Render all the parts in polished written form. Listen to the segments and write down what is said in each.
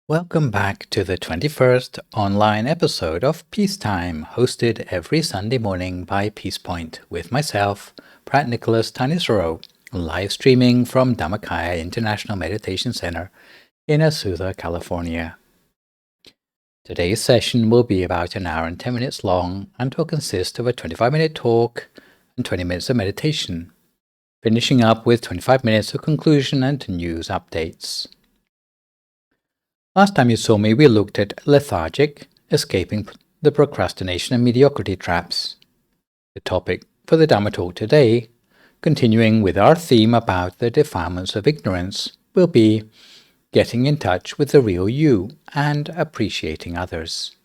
Welcome back to the 21st online episode of Peacetime, hosted every Sunday morning by Peacepoint with myself, Phra Nicholas Thanissaro, live streaming from Dhamma International Meditation Center in Azusa, California. Today's session will be about an hour and 10 minutes long and will consist of a 25-minute talk and 20 minutes of meditation, finishing up with 25 minutes of conclusion and news updates. Last time you saw me, we looked at lethargic, escaping the procrastination and mediocrity traps. The topic for the Dhamma talk today, continuing with our theme about the defilements of ignorance, will be getting in touch with the real you and appreciating others.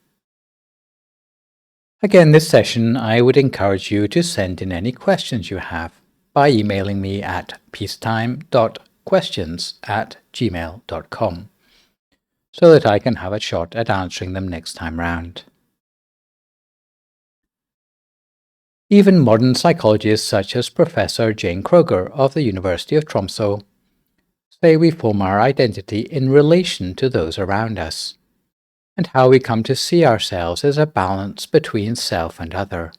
Again, this session, I would encourage you to send in any questions you have by emailing me at peacetime.questions@gmail.com. so that I can have a shot at answering them next time round. Even modern psychologists such as Professor Jane Kroger of the University of Tromsø say we form our identity in relation to those around us, and how we come to see ourselves as a balance between self and other.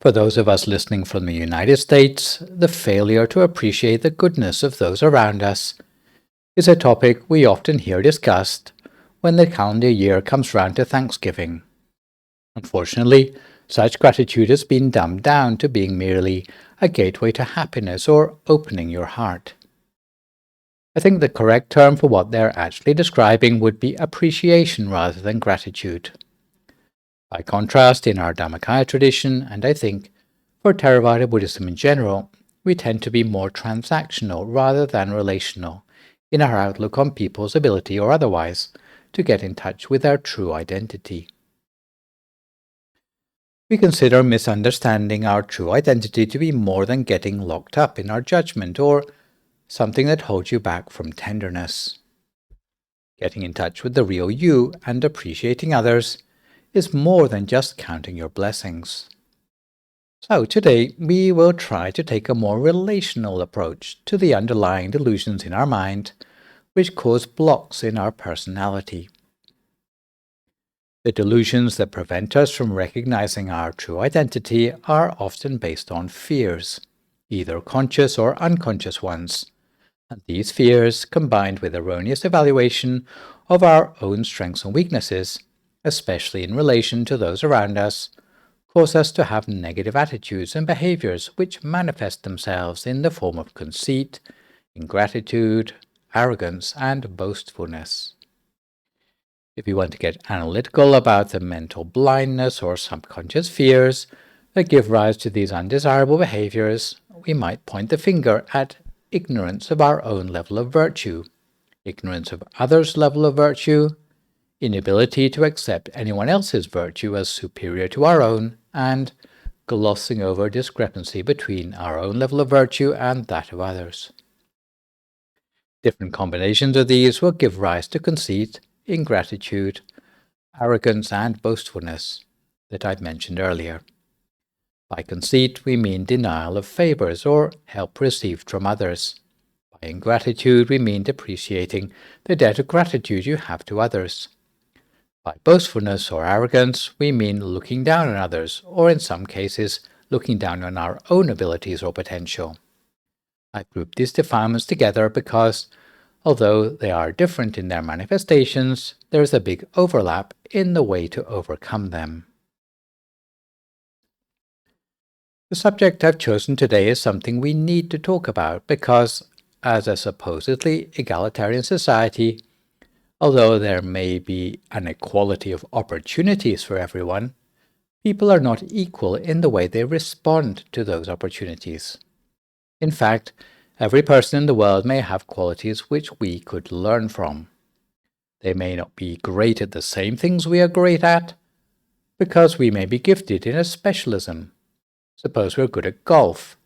For those of us listening from the United States, the failure to appreciate the goodness of those around us is a topic we often hear discussed when the calendar year comes round to Thanksgiving. Unfortunately, such gratitude has been dumbed down to being merely a gateway to happiness or opening your heart. I think the correct term for what they're actually describing would be appreciation rather than gratitude. By contrast, in our Dhammakaya tradition, and I think for Theravada Buddhism in general, we tend to be more transactional rather than relational in our outlook on people's ability or otherwise to get in touch with their true identity. We consider misunderstanding our true identity to be more than getting locked up in our judgment or something that holds you back from tenderness. Getting in touch with the real you and appreciating others is more than just counting your blessings. So today we will try to take a more relational approach to the underlying delusions in our mind which cause blocks in our personality. The delusions that prevent us from recognizing our true identity are often based on fears, either conscious or unconscious ones, and these fears, combined with erroneous evaluation of our own strengths and weaknesses, especially in relation to those around us, cause us to have negative attitudes and behaviors which manifest themselves in the form of conceit, ingratitude, arrogance, and boastfulness. If you want to get analytical about the mental blindness or subconscious fears that give rise to these undesirable behaviors, we might point the finger at ignorance of our own level of virtue, ignorance of others' level of virtue, inability to accept anyone else's virtue as superior to our own, and glossing over discrepancy between our own level of virtue and that of others. Different combinations of these will give rise to conceit, ingratitude, arrogance, and boastfulness that I mentioned earlier. By conceit, we mean denial of favors or help received from others. By ingratitude, we mean depreciating the debt of gratitude you have to others. By boastfulness or arrogance, we mean looking down on others, or in some cases, looking down on our own abilities or potential. I've grouped these defilements together because, although they are different in their manifestations, there is a big overlap in the way to overcome them. The subject I've chosen today is something we need to talk about because, as a supposedly egalitarian society, although there may be an equality of opportunities for everyone, people are not equal in the way they respond to those opportunities. In fact, every person in the world may have qualities which we could learn from. They may not be great at the same things we are great at, because we may be gifted in a specialism. Suppose we're good at golf.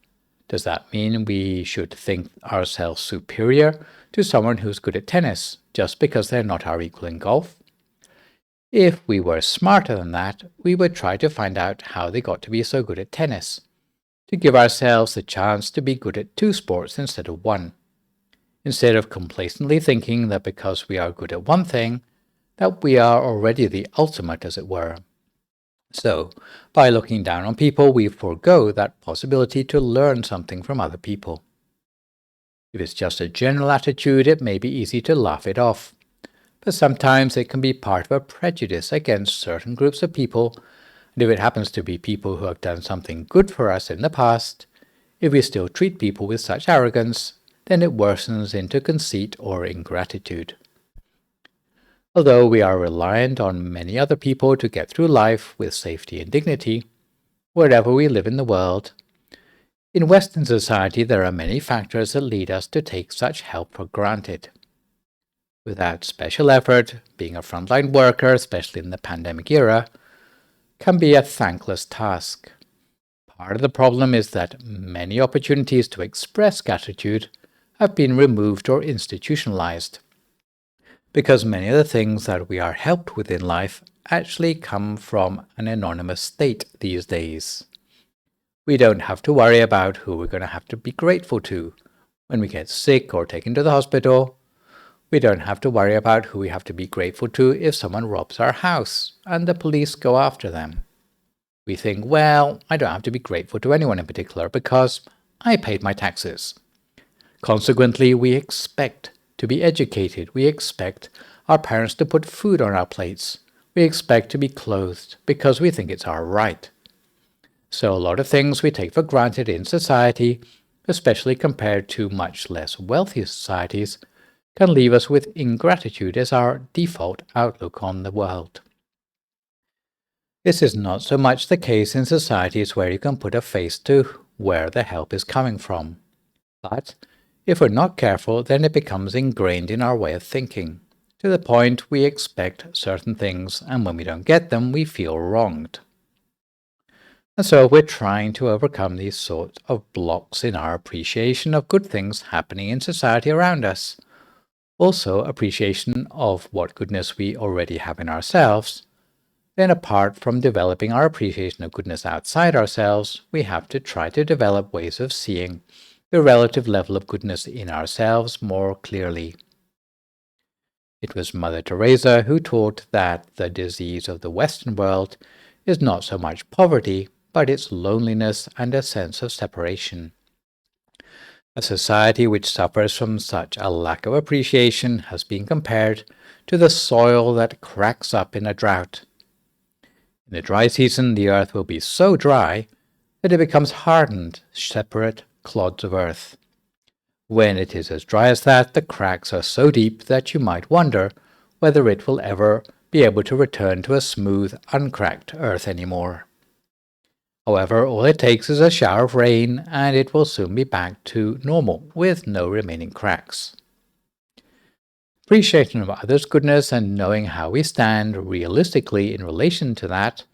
Does that mean we should think ourselves superior to someone who's good at tennis just because they're not our equal in golf? If we were smarter than that, we would try to find out how they got to be so good at tennis, to give ourselves the chance to be good at two sports instead of one. instead of complacently thinking that because we are good at one thing, that we are already the ultimate, as it were. So, by looking down on people, we forego that possibility to learn something from other people. If it's just a general attitude, it may be easy to laugh it off. But sometimes it can be part of a prejudice against certain groups of people, and if it happens to be people who have done something good for us in the past, if we still treat people with such arrogance, then it worsens into conceit or ingratitude. Although we are reliant on many other people to get through life with safety and dignity, wherever we live in the world, in Western society there are many factors that lead us to take such help for granted. Without special effort, being a frontline worker, especially in the pandemic era, can be a thankless task. Part of the problem is that many opportunities to express gratitude have been removed or institutionalized, because many of the things that we are helped with in life actually come from an anonymous state these days. We don't have to worry about who we're going to have to be grateful to when we get sick or taken to the hospital. We don't have to worry about who we have to be grateful to if someone robs our house and the police go after them. We think, well, I don't have to be grateful to anyone in particular because I paid my taxes. Consequently, we expect to be educated. We expect our parents to put food on our plates. We expect to be clothed because we think it's our right. So a lot of things we take for granted in society, especially compared to much less wealthy societies, can leave us with ingratitude as our default outlook on the world. This is not so much the case in societies where you can put a face to where the help is coming from. But if we're not careful, then it becomes ingrained in our way of thinking, to the point we expect certain things, and when we don't get them, we feel wronged. And so we're trying to overcome these sorts of blocks in our appreciation of good things happening in society around us. Also, appreciation of what goodness we already have in ourselves. Then, apart from developing our appreciation of goodness outside ourselves, we have to try to develop ways of seeing the relative level of goodness in ourselves more clearly. It was Mother Teresa who taught that the disease of the Western world is not so much poverty, but its loneliness and a sense of separation. A society which suffers from such a lack of appreciation has been compared to the soil that cracks up in a drought. In the dry season, the earth will be so dry that it becomes hardened, separate clods of earth. When it is as dry as that, the cracks are so deep that you might wonder whether it will ever be able to return to a smooth, uncracked earth anymore. However, all it takes is a shower of rain, and it will soon be back to normal, with no remaining cracks. Appreciation of others' goodness and knowing how we stand realistically in relation to that,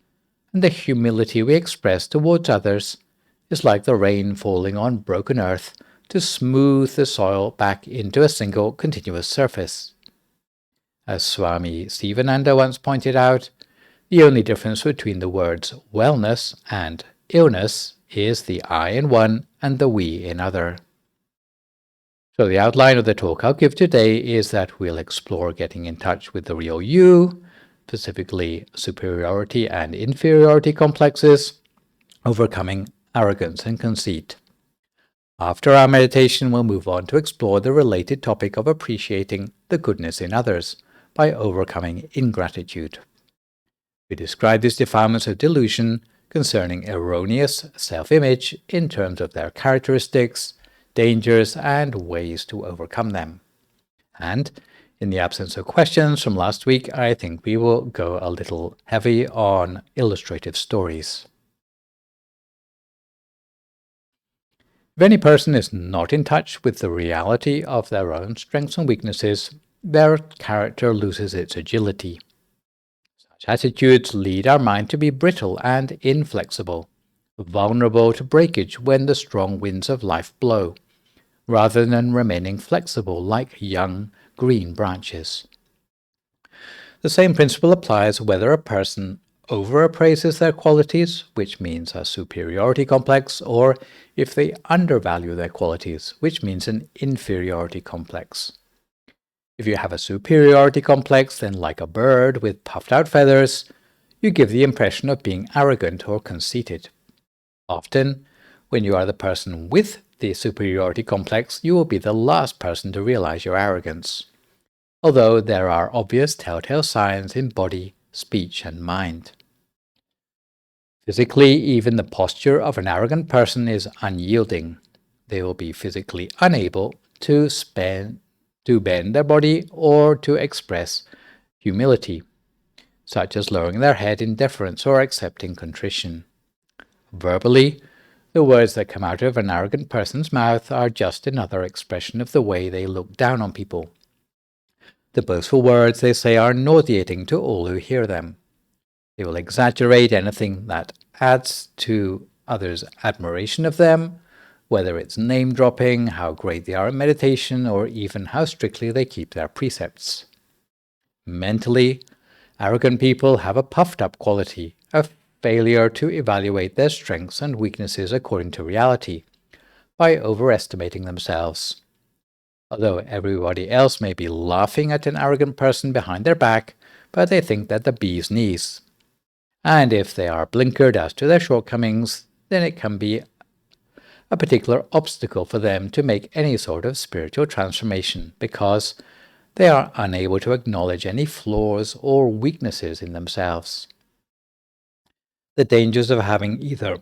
and the humility we express towards others, is like the rain falling on broken earth to smooth the soil back into a single continuous surface. As Swami Sivananda once pointed out, the only difference between the words wellness and illness is the I in one and the we in other. So the outline of the talk I'll give today is that we'll explore getting in touch with the real you, specifically superiority and inferiority complexes, overcoming arrogance and conceit. After our meditation, we'll move on to explore the related topic of appreciating the goodness in others by overcoming ingratitude. We describe these defilements of delusion concerning erroneous self-image in terms of their characteristics, dangers, and ways to overcome them. And in the absence of questions from last week, I think we will go a little heavy on illustrative stories. If any person is not in touch with the reality of their own strengths and weaknesses, their character loses its agility. Such attitudes lead our mind to be brittle and inflexible, vulnerable to breakage when the strong winds of life blow, rather than remaining flexible like young green branches. The same principle applies whether a person overappraises their qualities, which means a superiority complex, or if they undervalue their qualities, which means an inferiority complex. If you have a superiority complex, then like a bird with puffed out feathers, you give the impression of being arrogant or conceited. Often, when you are the person with the superiority complex, you will be the last person to realize your arrogance, although there are obvious telltale signs in body, speech, and mind. Physically, even the posture of an arrogant person is unyielding. They will be physically unable to bend their body or to express humility, such as lowering their head in deference or accepting contrition. Verbally, the words that come out of an arrogant person's mouth are just another expression of the way they look down on people. The boastful words they say are nauseating to all who hear them. They will exaggerate anything that adds to others' admiration of them, whether it's name-dropping, how great they are in meditation, or even how strictly they keep their precepts. Mentally, arrogant people have a puffed-up quality, a failure to evaluate their strengths and weaknesses according to reality, by overestimating themselves. Although everybody else may be laughing at an arrogant person behind their back, but they think that the bee's knees. And if they are blinkered as to their shortcomings, then it can be a particular obstacle for them to make any sort of spiritual transformation, because they are unable to acknowledge any flaws or weaknesses in themselves. The dangers of having either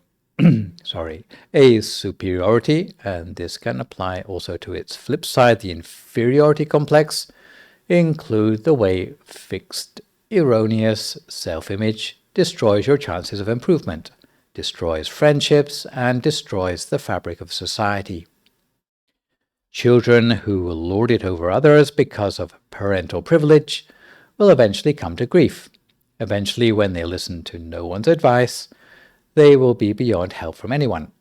a superiority, and this can apply also to its flip side, the inferiority complex, include the way fixed, erroneous self-image destroys your chances of improvement, destroys friendships, and destroys the fabric of society. Children who lord it over others because of parental privilege will eventually come to grief. Eventually, when they listen to no one's advice, they will be beyond help from anyone.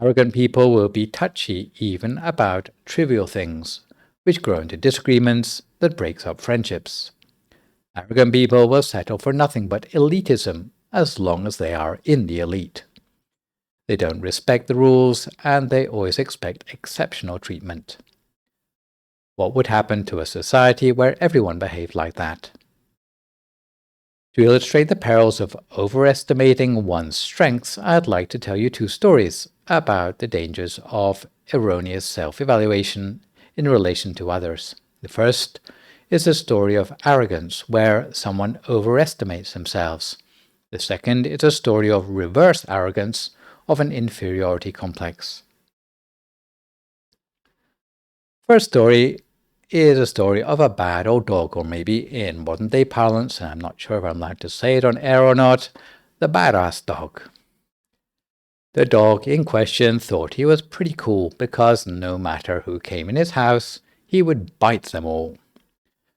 Arrogant people will be touchy even about trivial things, which grow into disagreements that breaks up friendships. Arrogant people will settle for nothing but elitism as long as they are in the elite. They don't respect the rules, and they always expect exceptional treatment. What would happen to a society where everyone behaved like that? To illustrate the perils of overestimating one's strengths, I'd like to tell you two stories about the dangers of erroneous self-evaluation in relation to others. The first is a story of arrogance, where someone overestimates themselves. The second is a story of reverse arrogance, of an inferiority complex. First story is a story of a bad old dog, or maybe in modern-day parlance, and I'm not sure if I'm allowed to say it on air or not, the badass dog. The dog in question thought he was pretty cool because no matter who came in his house, he would bite them all.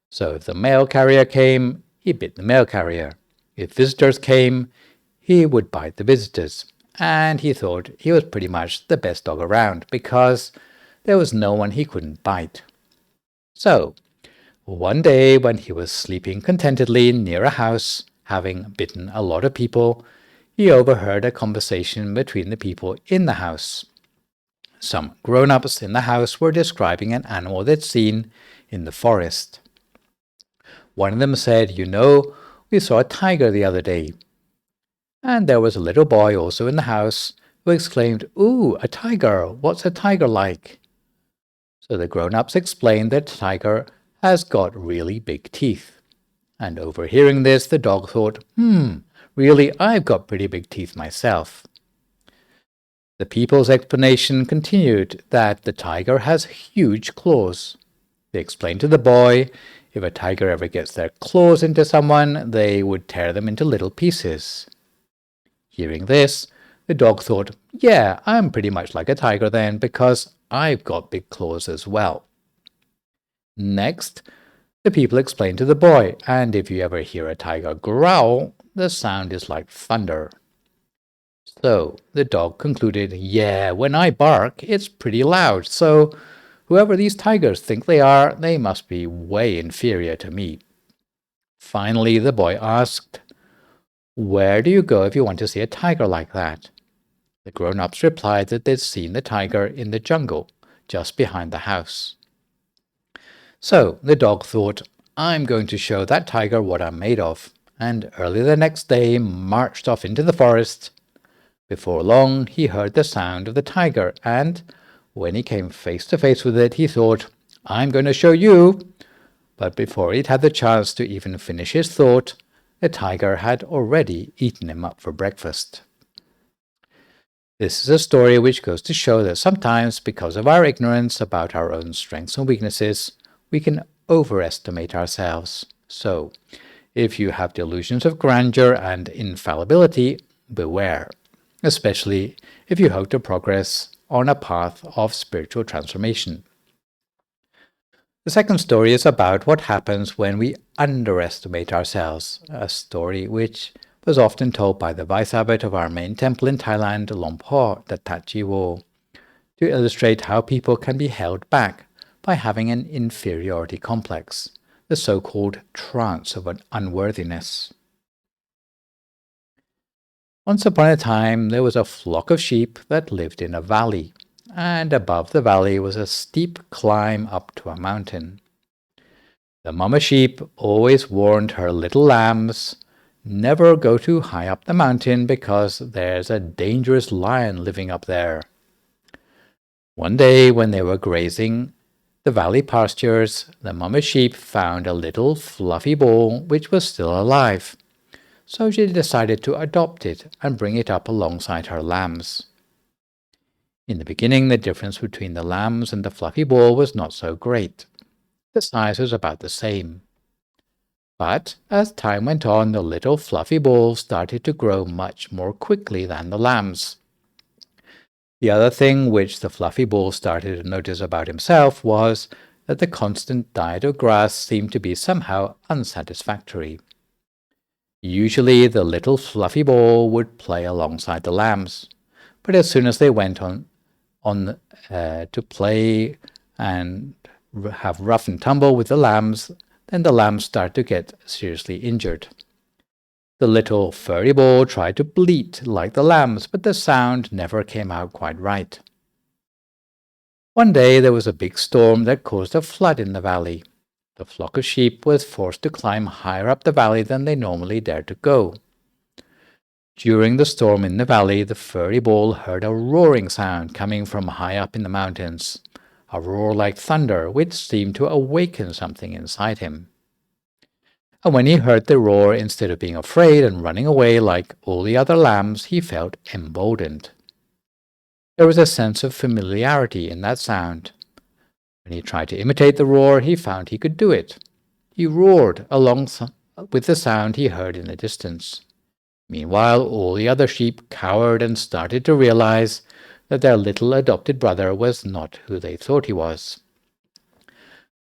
So if the mail carrier came, he bit the mail carrier. If visitors came, he would bite the visitors. And he thought he was pretty much the best dog around because there was no one he couldn't bite. So, one day when he was sleeping contentedly near a house, having bitten a lot of people, he overheard a conversation between the people in the house. Some grown-ups in the house were describing an animal they'd seen in the forest. One of them said, "You know, we saw a tiger the other day." And there was a little boy also in the house who exclaimed, "Ooh, a tiger! What's a tiger like?" So the grown-ups explained that the tiger has got really big teeth. And overhearing this, the dog thought, really, I've got pretty big teeth myself. The people's explanation continued that the tiger has huge claws. They explained to the boy, if a tiger ever gets their claws into someone, they would tear them into little pieces. Hearing this, the dog thought, yeah, I'm pretty much like a tiger then, because I've got big claws as well. Next, the people explained to the boy, and if you ever hear a tiger growl, the sound is like thunder. So the dog concluded, yeah, when I bark, it's pretty loud, so whoever these tigers think they are, they must be way inferior to me. Finally, the boy asked, Where do you go if you want to see a tiger like that? The grown-ups replied that they'd seen the tiger in the jungle, just behind the house. So the dog thought, I'm going to show that tiger what I'm made of, and early the next day marched off into the forest. Before long, he heard the sound of the tiger, and when he came face to face with it, he thought, I'm going to show you. But before he'd had the chance to even finish his thought, the tiger had already eaten him up for breakfast. This is a story which goes to show that sometimes, because of our ignorance about our own strengths and weaknesses, we can overestimate ourselves. So, if you have delusions of grandeur and infallibility, beware, especially if you hope to progress on a path of spiritual transformation. The second story is about what happens when we underestimate ourselves, a story which was often told by the vice abbot of our main temple in Thailand, Lompo Dattachiwo, to illustrate how people can be held back by having an inferiority complex, the so-called trance of an unworthiness. Once upon a time, there was a flock of sheep that lived in a valley, and above the valley was a steep climb up to a mountain. The mama sheep always warned her little lambs, never go too high up the mountain because there's a dangerous lion living up there. One day when they were grazing the valley pastures, the mama sheep found a little fluffy ball which was still alive, so she decided to adopt it and bring it up alongside her lambs. In the beginning, the difference between the lambs and the fluffy ball was not so great. The size was about the same. But as time went on, the little fluffy ball started to grow much more quickly than the lambs. The other thing which the fluffy ball started to notice about himself was that the constant diet of grass seemed to be somehow unsatisfactory. Usually the little fluffy ball would play alongside the lambs, but as soon as they went on to play and have rough and tumble with the lambs, then the lambs start to get seriously injured. The little furry ball tried to bleat like the lambs, but the sound never came out quite right. One day there was a big storm that caused a flood in the valley. The flock of sheep was forced to climb higher up the valley than they normally dared to go. During the storm in the valley, the furry ball heard a roaring sound coming from high up in the mountains, a roar like thunder which seemed to awaken something inside him. And when he heard the roar, instead of being afraid and running away like all the other lambs, he felt emboldened. There was a sense of familiarity in that sound. When he tried to imitate the roar, he found he could do it. He roared along with the sound he heard in the distance. Meanwhile, all the other sheep cowered and started to realize that their little adopted brother was not who they thought he was.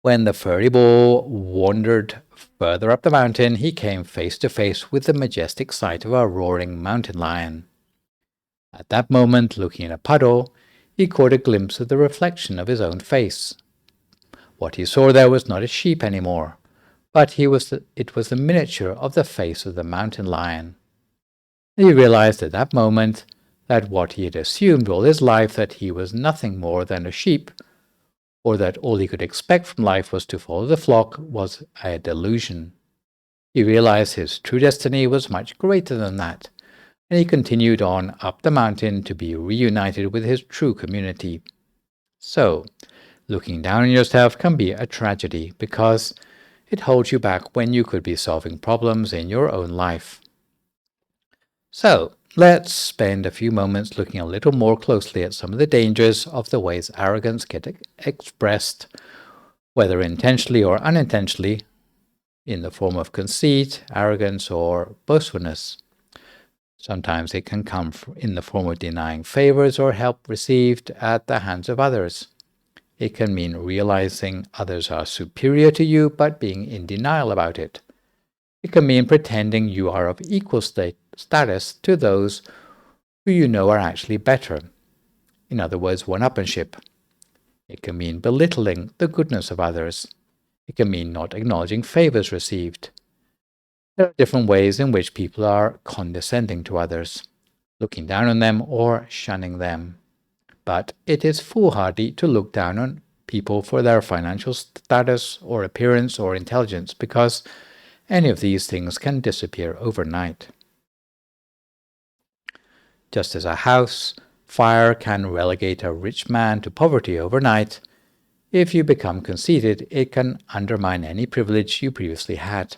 When the furry ball wandered further up the mountain, he came face to face with the majestic sight of a roaring mountain lion. At that moment, looking in a puddle, he caught a glimpse of the reflection of his own face. What he saw there was not a sheep anymore, but it was the miniature of the face of the mountain lion. He realized at that moment that what he had assumed all his life, that he was nothing more than a sheep, or that all he could expect from life was to follow the flock, was a delusion. He realized his true destiny was much greater than that, and he continued on up the mountain to be reunited with his true community. So, looking down on yourself can be a tragedy because it holds you back when you could be solving problems in your own life. So, let's spend a few moments looking a little more closely at some of the dangers of the ways arrogance gets expressed, whether intentionally or unintentionally, in the form of conceit, arrogance, or boastfulness. Sometimes it can come in the form of denying favors or help received at the hands of others. It can mean realizing others are superior to you but being in denial about it. It can mean pretending you are of equal status to those who you know are actually better. In other words, one-upmanship. It can mean belittling the goodness of others. It can mean not acknowledging favors received. There are different ways in which people are condescending to others, looking down on them or shunning them. But it is foolhardy to look down on people for their financial status or appearance or intelligence, because any of these things can disappear overnight. Just as a house fire can relegate a rich man to poverty overnight, if you become conceited, it can undermine any privilege you previously had.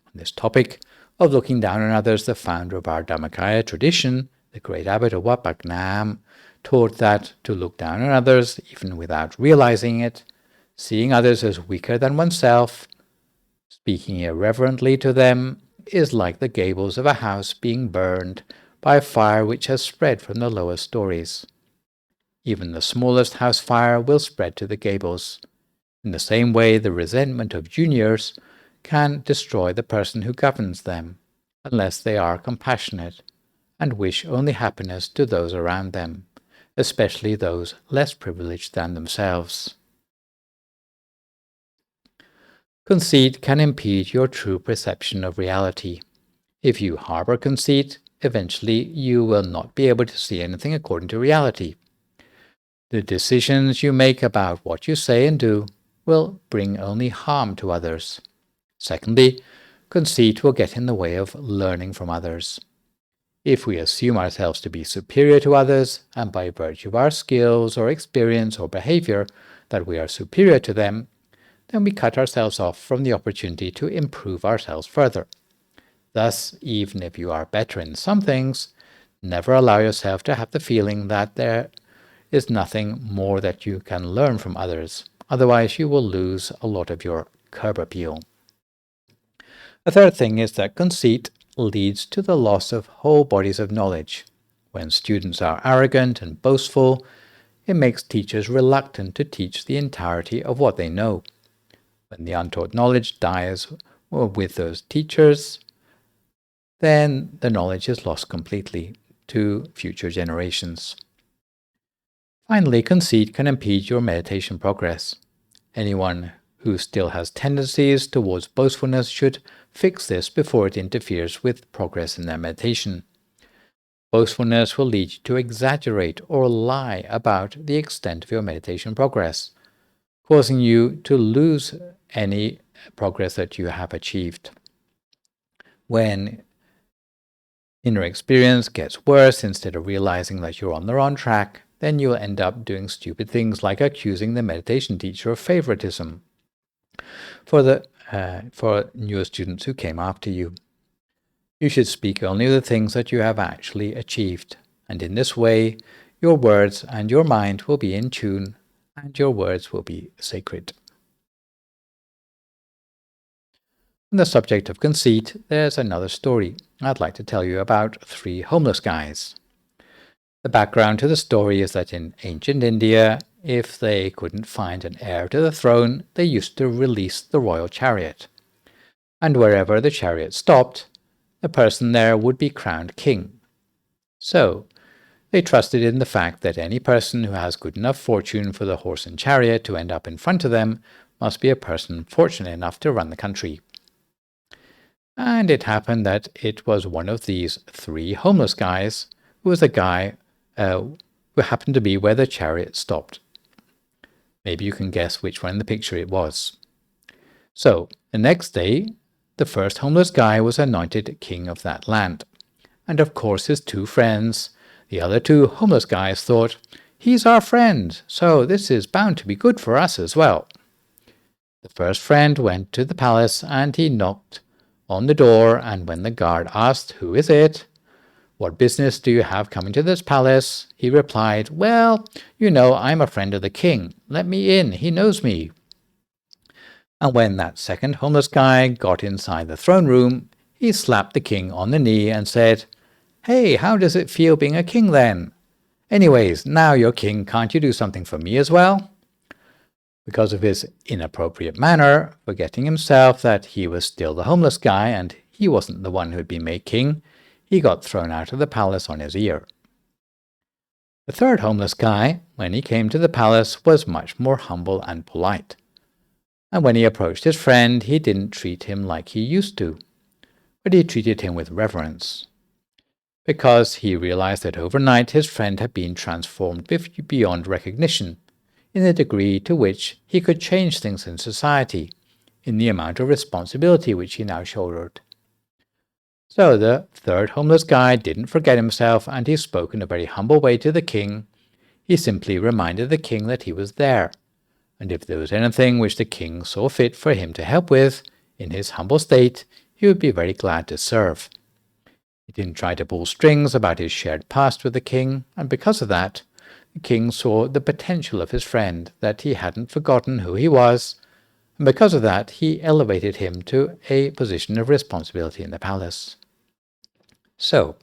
On this topic of looking down on others, the founder of our Dhammakaya tradition, the great abbot of Wat Phra Nam, taught that to look down on others, even without realizing it, seeing others as weaker than oneself, speaking irreverently to them, is like the gables of a house being burned by a fire which has spread from the lower stories. Even the smallest house fire will spread to the gables. In the same way, the resentment of juniors can destroy the person who governs them, unless they are compassionate and wish only happiness to those around them, especially those less privileged than themselves. Conceit can impede your true perception of reality. If you harbor conceit, eventually you will not be able to see anything according to reality. The decisions you make about what you say and do will bring only harm to others. Secondly, conceit will get in the way of learning from others. If we assume ourselves to be superior to others, and by virtue of our skills or experience or behavior that we are superior to them, then we cut ourselves off from the opportunity to improve ourselves further. Thus, even if you are better in some things, never allow yourself to have the feeling that there is nothing more that you can learn from others. Otherwise, you will lose a lot of your curb appeal. A third thing is that conceit leads to the loss of whole bodies of knowledge. When students are arrogant and boastful, it makes teachers reluctant to teach the entirety of what they know. When the untaught knowledge dies with those teachers, then the knowledge is lost completely to future generations. Finally, conceit can impede your meditation progress. Anyone who still has tendencies towards boastfulness should fix this before it interferes with progress in their meditation. Boastfulness will lead you to exaggerate or lie about the extent of your meditation progress, causing you to lose any progress that you have achieved. When inner experience gets worse, instead of realizing that you're on the wrong track, then you'll end up doing stupid things like accusing the meditation teacher of favoritism for newer students who came after you. You should speak only the things that you have actually achieved, and in this way, your words and your mind will be in tune, and your words will be sacred. On the subject of conceit, there's another story I'd like to tell you about 3 homeless guys. The background to the story is that in ancient India, if they couldn't find an heir to the throne, they used to release the royal chariot. And wherever the chariot stopped, the person there would be crowned king. So, they trusted in the fact that any person who has good enough fortune for the horse and chariot to end up in front of them must be a person fortunate enough to run the country. And it happened that it was one of these 3 homeless guys who was the guy who happened to be where the chariot stopped. Maybe you can guess which one in the picture it was. So, the next day, the first homeless guy was anointed king of that land. And of course his 2 friends, the other 2 homeless guys, thought, he's our friend, so this is bound to be good for us as well. The first friend went to the palace and he knocked on the door, and when the guard asked, "Who is it? What business do you have coming to this palace?" he replied, "Well, you know, I'm a friend of the king. Let me in, he knows me." And when that second homeless guy got inside the throne room, he slapped the king on the knee and said, "Hey, how does it feel being a king then? Anyways, now you're king, can't you do something for me as well?" Because of his inappropriate manner, forgetting himself that he was still the homeless guy and he wasn't the one who had been made king, he got thrown out of the palace on his ear. The third homeless guy, when he came to the palace, was much more humble and polite. And when he approached his friend, he didn't treat him like he used to. but he treated him with reverence, because he realized that overnight his friend had been transformed beyond recognition, in the degree to which he could change things in society, in the amount of responsibility which he now shouldered. So the third homeless guy didn't forget himself, and he spoke in a very humble way to the king. He simply reminded the king that he was there, and if there was anything which the king saw fit for him to help with, in his humble state, he would be very glad to serve. He didn't try to pull strings about his shared past with the king, and because of that, the king saw the potential of his friend, that he hadn't forgotten who he was, and because of that, he elevated him to a position of responsibility in the palace. So,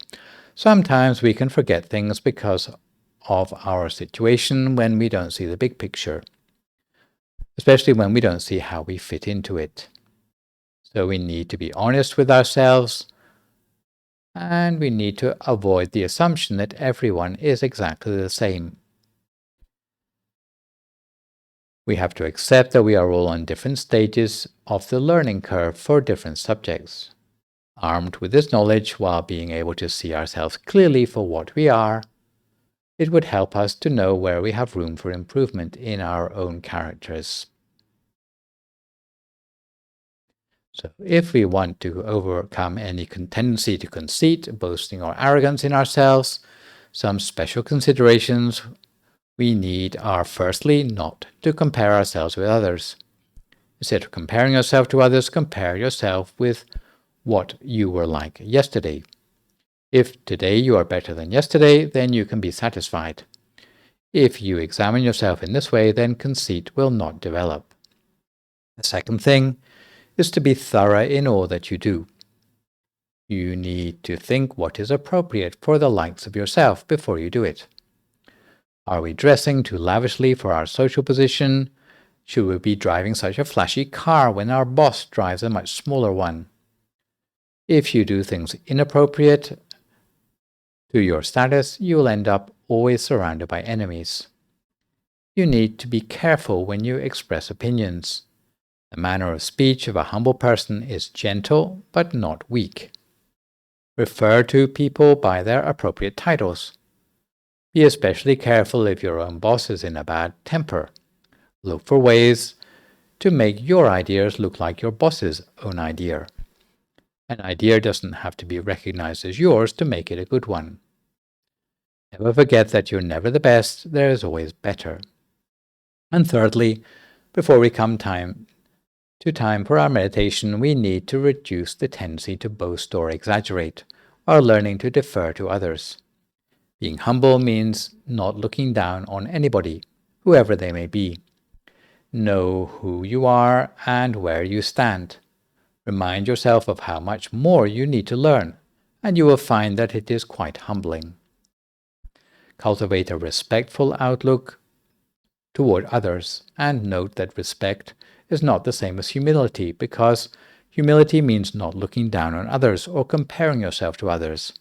sometimes we can forget things because of our situation when we don't see the big picture, especially when we don't see how we fit into it. So we need to be honest with ourselves, and we need to avoid the assumption that everyone is exactly the same. We have to accept that we are all on different stages of the learning curve for different subjects. Armed with this knowledge, while being able to see ourselves clearly for what we are, it would help us to know where we have room for improvement in our own characters. So if we want to overcome any tendency to conceit, boasting, or arrogance in ourselves, some special considerations we need are, firstly, not to compare ourselves with others. Instead of comparing yourself to others, compare yourself with what you were like yesterday. If today you are better than yesterday, then you can be satisfied. If you examine yourself in this way, then conceit will not develop. The second thing is to be thorough in all that you do. You need to think what is appropriate for the likes of yourself before you do it. Are we dressing too lavishly for our social position? Should we be driving such a flashy car when our boss drives a much smaller one? If you do things inappropriate to your status, you will end up always surrounded by enemies. You need to be careful when you express opinions. The manner of speech of a humble person is gentle but not weak. Refer to people by their appropriate titles. Be especially careful if your own boss is in a bad temper. Look for ways to make your ideas look like your boss's own idea. An idea doesn't have to be recognized as yours to make it a good one. Never forget that you're never the best, there is always better. And thirdly, before we come time for our meditation, we need to reduce the tendency to boast or exaggerate, while learning to defer to others. Being humble means not looking down on anybody, whoever they may be. Know who you are and where you stand. Remind yourself of how much more you need to learn, and you will find that it is quite humbling. Cultivate a respectful outlook toward others, and note that respect is not the same as humility, because humility means not looking down on others or comparing yourself to others.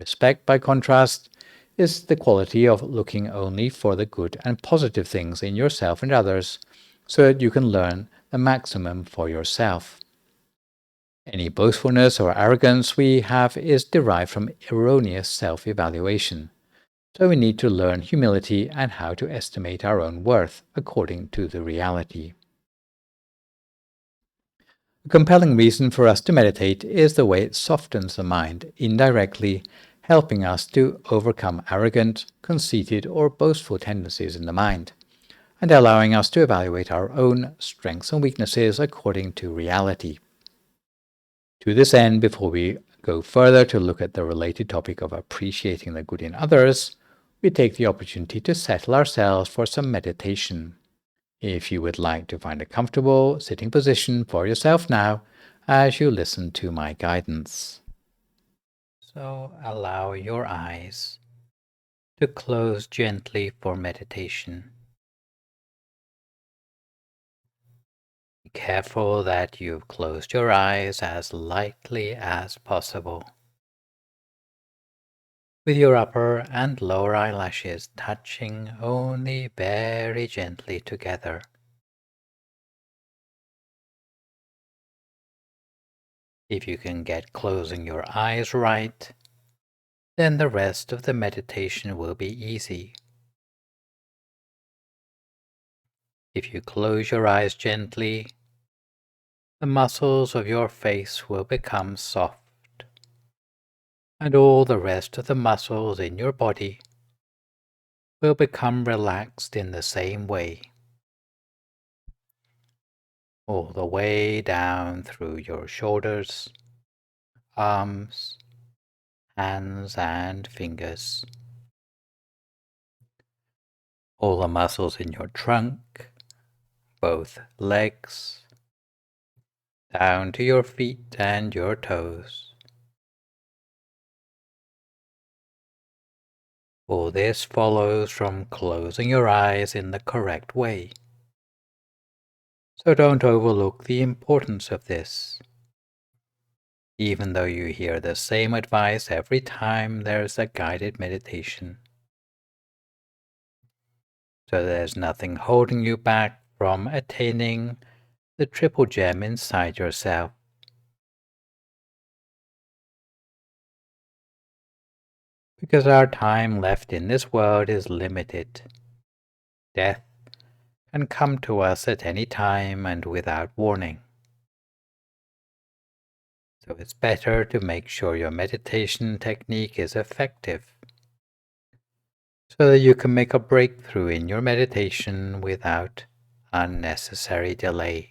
Respect, by contrast, is the quality of looking only for the good and positive things in yourself and others, so that you can learn the maximum for yourself. Any boastfulness or arrogance we have is derived from erroneous self-evaluation. So we need to learn humility and how to estimate our own worth according to the reality. A compelling reason for us to meditate is the way it softens the mind, indirectly helping us to overcome arrogant, conceited, or boastful tendencies in the mind, and allowing us to evaluate our own strengths and weaknesses according to reality. To this end, before we go further to look at the related topic of appreciating the good in others, we take the opportunity to settle ourselves for some meditation. If you would like to find a comfortable sitting position for yourself now, as you listen to my guidance. So allow your eyes to close gently for meditation. Be careful that you've closed your eyes as lightly as possible, with your upper and lower eyelashes touching only very gently together. If you can get closing your eyes right, then the rest of the meditation will be easy. If you close your eyes gently, the muscles of your face will become soft, and all the rest of the muscles in your body will become relaxed in the same way, all the way down through your shoulders, arms, hands and fingers. All the muscles in your trunk, both legs, down to your feet and your toes. All this follows from closing your eyes in the correct way. So don't overlook the importance of this. Even though you hear the same advice every time there's a guided meditation. So there's nothing holding you back from attaining the triple gem inside yourself. Because our time left in this world is limited. Death can come to us at any time and without warning. So it's better to make sure your meditation technique is effective, so that you can make a breakthrough in your meditation without unnecessary delay.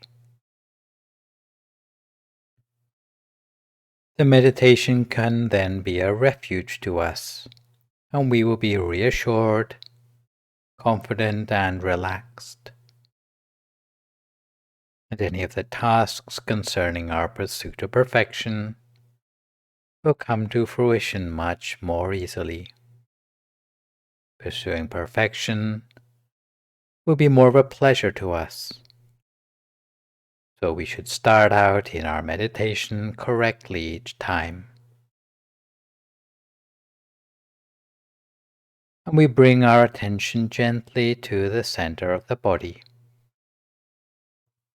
The meditation can then be a refuge to us, and we will be reassured, confident, and relaxed. And any of the tasks concerning our pursuit of perfection will come to fruition much more easily. Pursuing perfection will be more of a pleasure to us. So we should start out in our meditation correctly each time. And we bring our attention gently to the center of the body.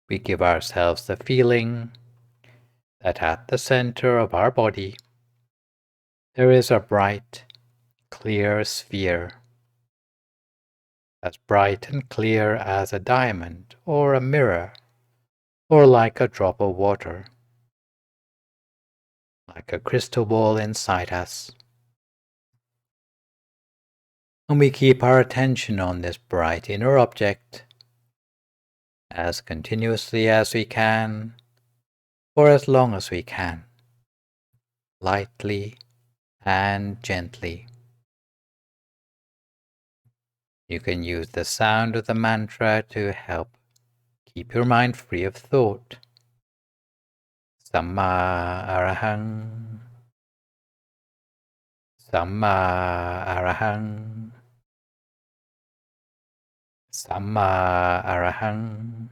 We give ourselves the feeling that at the center of our body there is a bright, clear sphere, as bright and clear as a diamond or a mirror, or like a drop of water, like a crystal ball inside us. And we keep our attention on this bright inner object as continuously as we can, for as long as we can, lightly and gently. You can use the sound of the mantra to help keep your mind free of thought. Samma Arahang, Samma Arahang, Samma Arahang.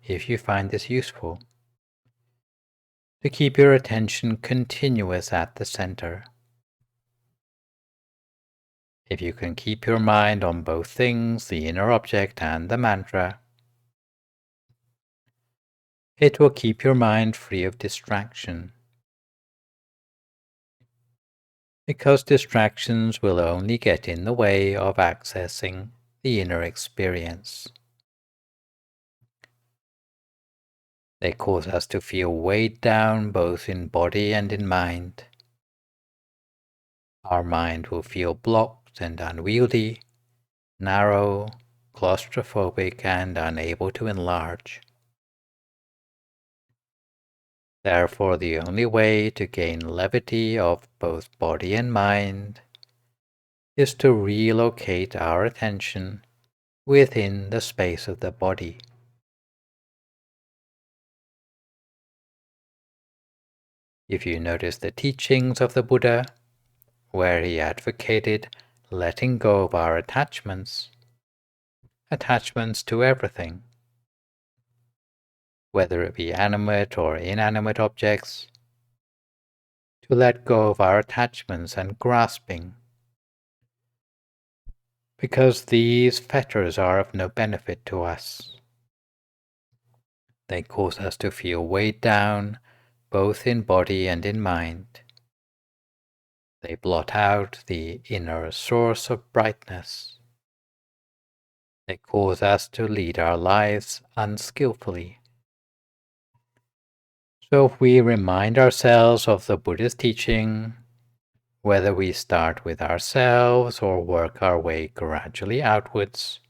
If you find this useful, to keep your attention continuous at the center. If you can keep your mind on both things, the inner object and the mantra, it will keep your mind free of distraction. Because distractions will only get in the way of accessing the inner experience. They cause us to feel weighed down both in body and in mind. Our mind will feel blocked and unwieldy, narrow, claustrophobic, and unable to enlarge. Therefore, the only way to gain levity of both body and mind is to relocate our attention within the space of the body. If you notice the teachings of the Buddha, where he advocated letting go of our attachments to everything, whether it be animate or inanimate objects, to let go of our attachments and grasping, because these fetters are of no benefit to us. They cause us to feel weighed down, both in body and in mind. They blot out the inner source of brightness. They cause us to lead our lives unskillfully. So if we remind ourselves of the Buddha's teaching, whether we start with ourselves or work our way gradually outwards,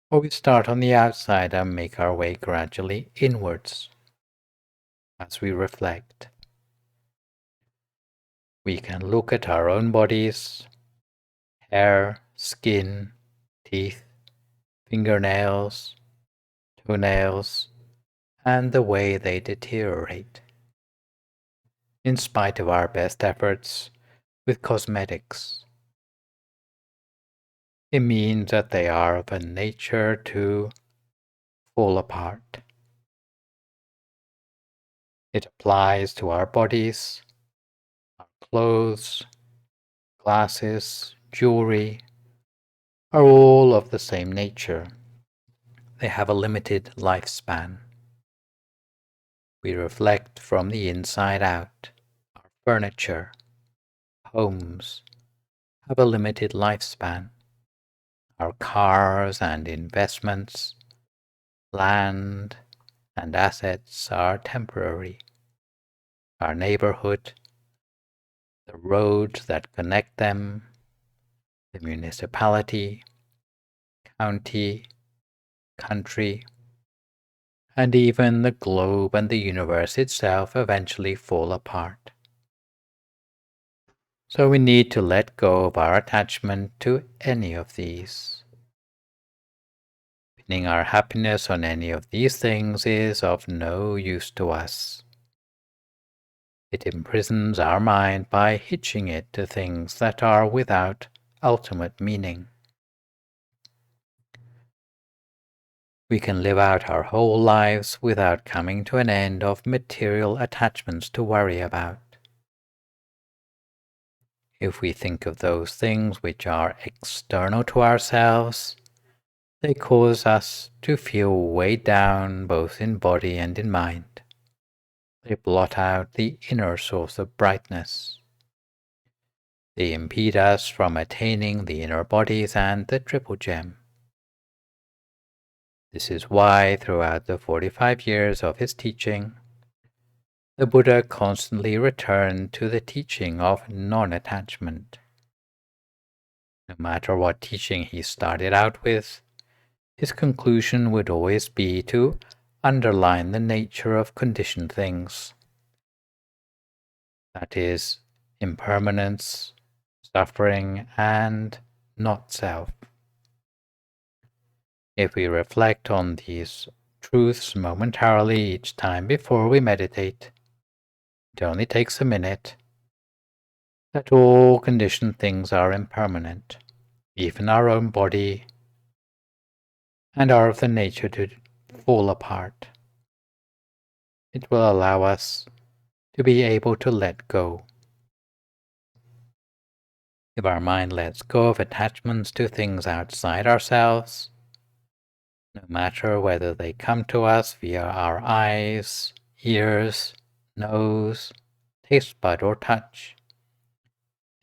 or we start on the outside and make our way gradually inwards, as we reflect, we can look at our own bodies, hair, skin, teeth, fingernails, toenails, and the way they deteriorate. In spite of our best efforts with cosmetics, it means that they are of a nature to fall apart. It applies to our bodies, our clothes, glasses, jewelry, are all of the same nature. They have a limited lifespan. We reflect from the inside out. Our furniture, homes, have a limited lifespan. Our cars and investments, land and assets are temporary. Our neighborhood, the roads that connect them, the municipality, county, country, and even the globe and the universe itself eventually fall apart. So we need to let go of our attachment to any of these. Pinning our happiness on any of these things is of no use to us. It imprisons our mind by hitching it to things that are without ultimate meaning. We can live out our whole lives without coming to an end of material attachments to worry about. If we think of those things which are external to ourselves, they cause us to feel weighed down both in body and in mind. They blot out the inner source of brightness. They impede us from attaining the inner bodies and the triple gem. This is why, throughout the 45 years of his teaching, the Buddha constantly returned to the teaching of non-attachment. No matter what teaching he started out with, his conclusion would always be to underline the nature of conditioned things. That is, impermanence, suffering, and not self. If we reflect on these truths momentarily each time before we meditate, it only takes a minute, that all conditioned things are impermanent, even our own body, and are of the nature to fall apart. It will allow us to be able to let go. If our mind lets go of attachments to things outside ourselves, no matter whether they come to us via our eyes, ears, nose, taste bud, or touch,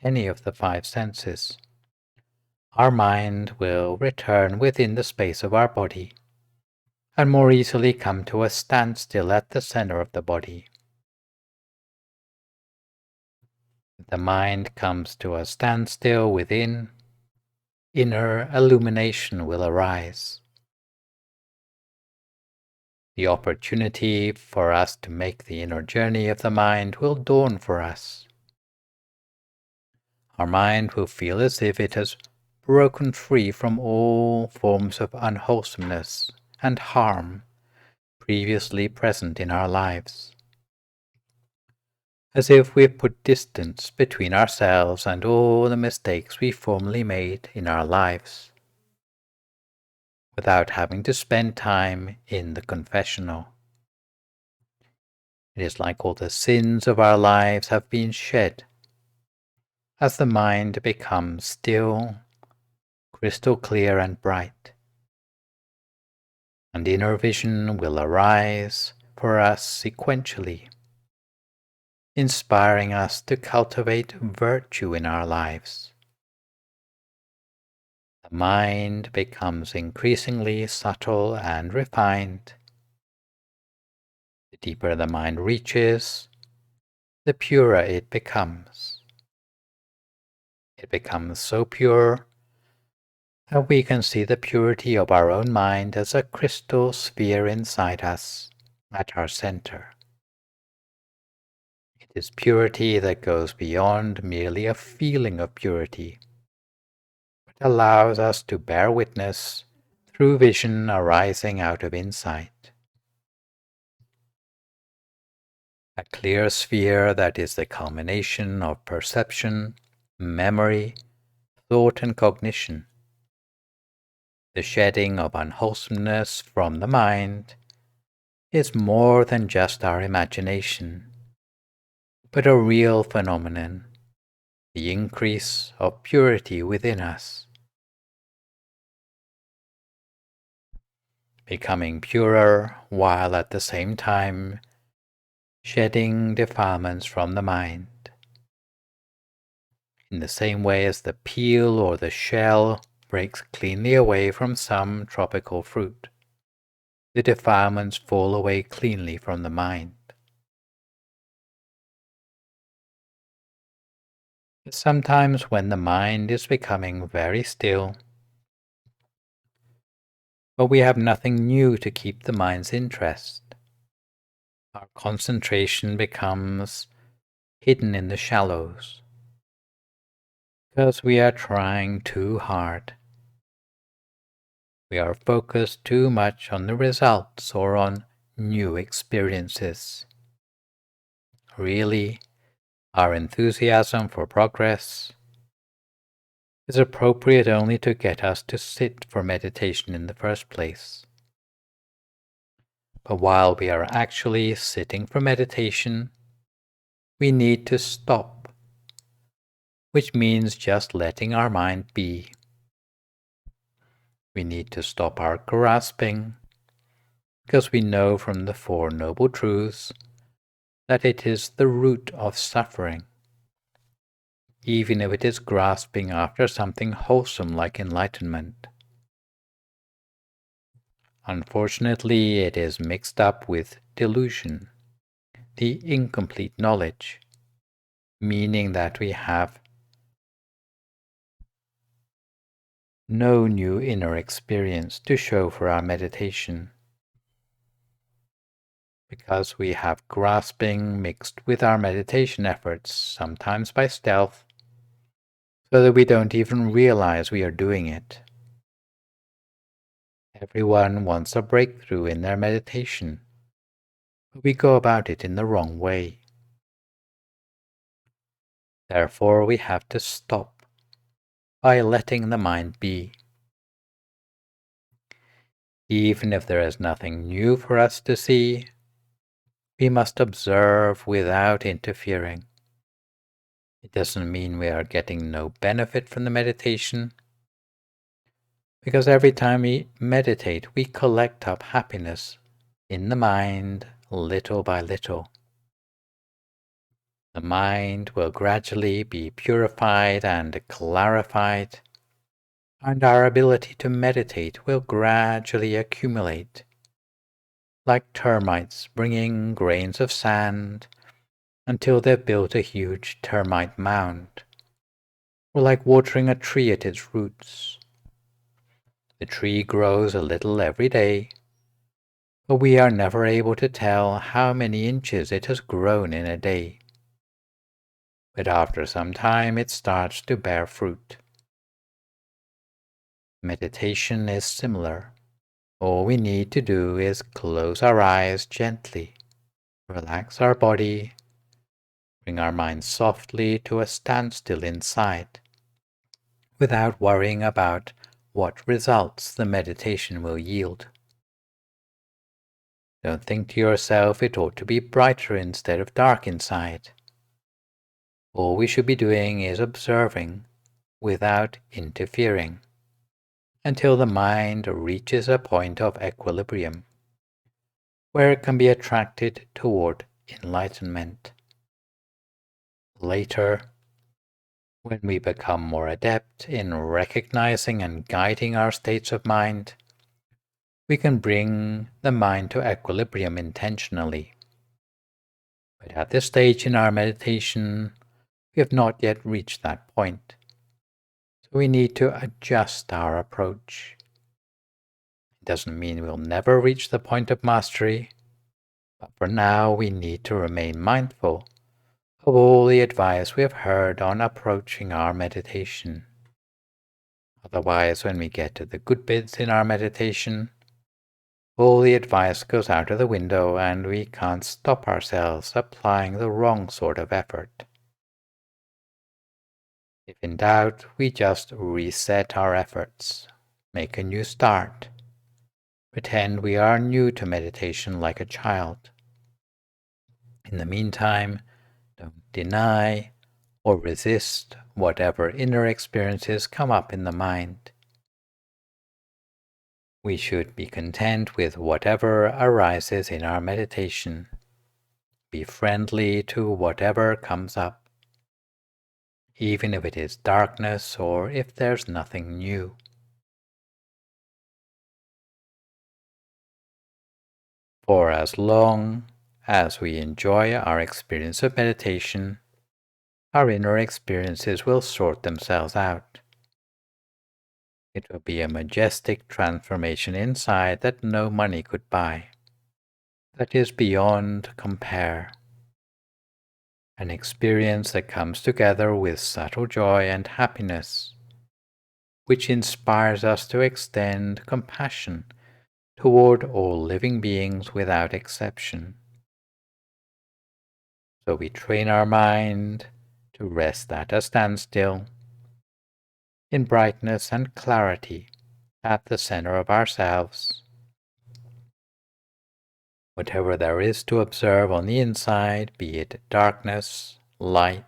any of the five senses, our mind will return within the space of our body and more easily come to a standstill at the center of the body. If the mind comes to a standstill within, inner illumination will arise. The opportunity for us to make the inner journey of the mind will dawn for us. Our mind will feel as if it has broken free from all forms of unwholesomeness and harm previously present in our lives. As if we've put distance between ourselves and all the mistakes we formerly made in our lives, without having to spend time in the confessional. It is like all the sins of our lives have been shed as the mind becomes still, crystal clear and bright, and inner vision will arise for us sequentially, inspiring us to cultivate virtue in our lives. The mind becomes increasingly subtle and refined. The deeper the mind reaches, the purer it becomes. It becomes so pure that we can see the purity of our own mind as a crystal sphere inside us, at our center. It is purity that goes beyond merely a feeling of purity, but allows us to bear witness through vision arising out of insight. A clear sphere that is the culmination of perception, memory, thought, and cognition. The shedding of unwholesomeness from the mind is more than just our imagination, but a real phenomenon, the increase of purity within us. Becoming purer while at the same time shedding defilements from the mind. In the same way as the peel or the shell breaks cleanly away from some tropical fruit, the defilements fall away cleanly from the mind. Sometimes when the mind is becoming very still, but we have nothing new to keep the mind's interest, our concentration becomes hidden in the shallows, because we are trying too hard. We are focused too much on the results or on new experiences. Really, our enthusiasm for progress is appropriate only to get us to sit for meditation in the first place. But while we are actually sitting for meditation, we need to stop, which means just letting our mind be. We need to stop our grasping, because we know from the Four Noble Truths that it is the root of suffering, even if it is grasping after something wholesome like enlightenment. Unfortunately, it is mixed up with delusion, the incomplete knowledge, meaning that we have no new inner experience to show for our meditation, because we have grasping mixed with our meditation efforts, sometimes by stealth, so that we don't even realize we are doing it. Everyone wants a breakthrough in their meditation, but we go about it in the wrong way. Therefore, we have to stop by letting the mind be. Even if there is nothing new for us to see, we must observe without interfering. It doesn't mean we are getting no benefit from the meditation, because every time we meditate, we collect up happiness in the mind little by little. The mind will gradually be purified and clarified, and our ability to meditate will gradually accumulate, like termites bringing grains of sand until they've built a huge termite mound, or like watering a tree at its roots. The tree grows a little every day, but we are never able to tell how many inches it has grown in a day. But after some time it starts to bear fruit. Meditation is similar. All we need to do is close our eyes gently, relax our body, bring our mind softly to a standstill inside, without worrying about what results the meditation will yield. Don't think to yourself it ought to be brighter instead of dark inside. All we should be doing is observing without interfering until the mind reaches a point of equilibrium. where it can be attracted toward enlightenment. Later, when we become more adept in recognizing and guiding our states of mind, we can bring the mind to equilibrium intentionally. But at this stage in our meditation, we have not yet reached that point. So we need to adjust our approach. It doesn't mean we'll never reach the point of mastery, but for now we need to remain mindful of all the advice we have heard on approaching our meditation. Otherwise, when we get to the good bits in our meditation, all the advice goes out of the window and we can't stop ourselves applying the wrong sort of effort. If in doubt, we just reset our efforts, make a new start, pretend we are new to meditation like a child. In the meantime, don't deny or resist whatever inner experiences come up in the mind. We should be content with whatever arises in our meditation. Be friendly to whatever comes up, even if it is darkness or if there's nothing new. For as long as we enjoy our experience of meditation, our inner experiences will sort themselves out. It will be a majestic transformation inside that no money could buy. That is beyond compare. An experience that comes together with subtle joy and happiness, which inspires us to extend compassion toward all living beings without exception. So we train our mind to rest at a standstill, in brightness and clarity at the center of ourselves. Whatever there is to observe on the inside, be it darkness, light,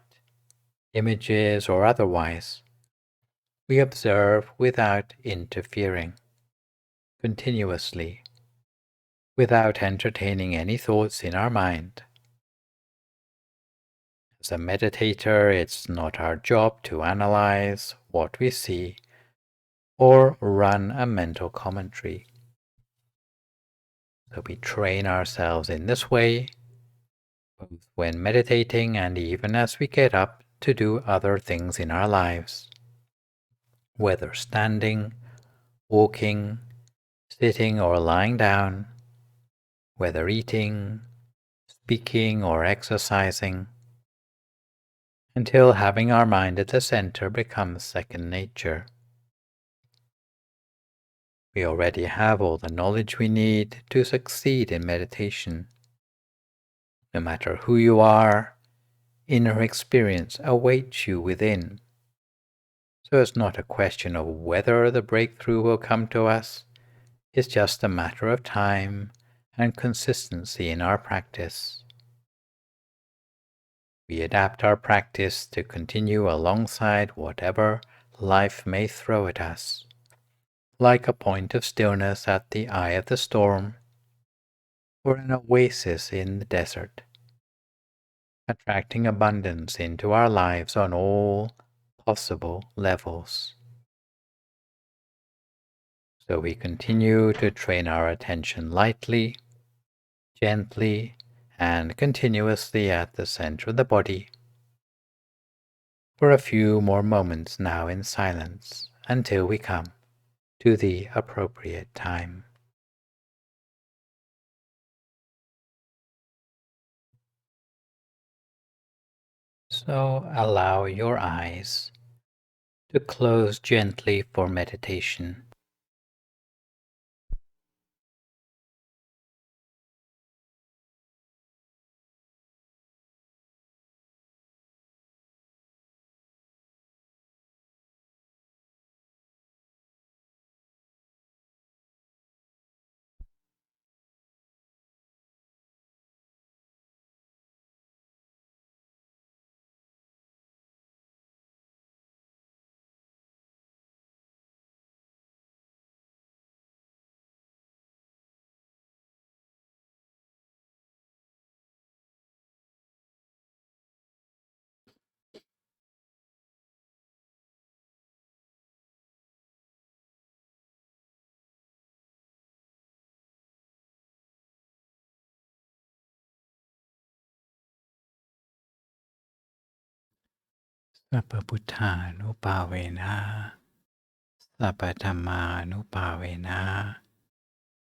images, or otherwise, we observe without interfering, continuously, without entertaining any thoughts in our mind. As a meditator, it's not our job to analyze what we see or run a mental commentary. So we train ourselves in this way, both when meditating and even as we get up to do other things in our lives, whether standing, walking, sitting or lying down, whether eating, speaking or exercising, until having our mind at the center becomes second nature. We already have all the knowledge we need to succeed in meditation. No matter who you are, inner experience awaits you within. So it's not a question of whether the breakthrough will come to us, it's just a matter of time and consistency in our practice. We adapt our practice to continue alongside whatever life may throw at us, like a point of stillness at the eye of the storm, or an oasis in the desert, attracting abundance into our lives on all possible levels. So we continue to train our attention lightly, gently, and continuously at the center of the body for a few more moments now in silence until we come to the appropriate time. So allow your eyes to close gently for meditation. Sappa Buddhanupavena, Sappa Dhammanupavena,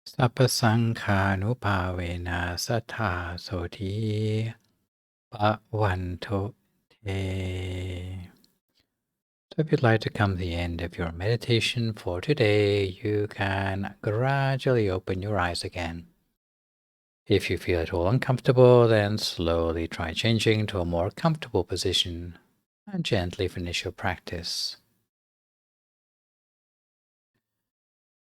Sappa Sanghanupavena Sattha Soti Bhavantu Te. So if you'd like to come to the end of your meditation for today, you can gradually open your eyes again. If you feel at all uncomfortable, then slowly try changing to a more comfortable position and gently finish your practice.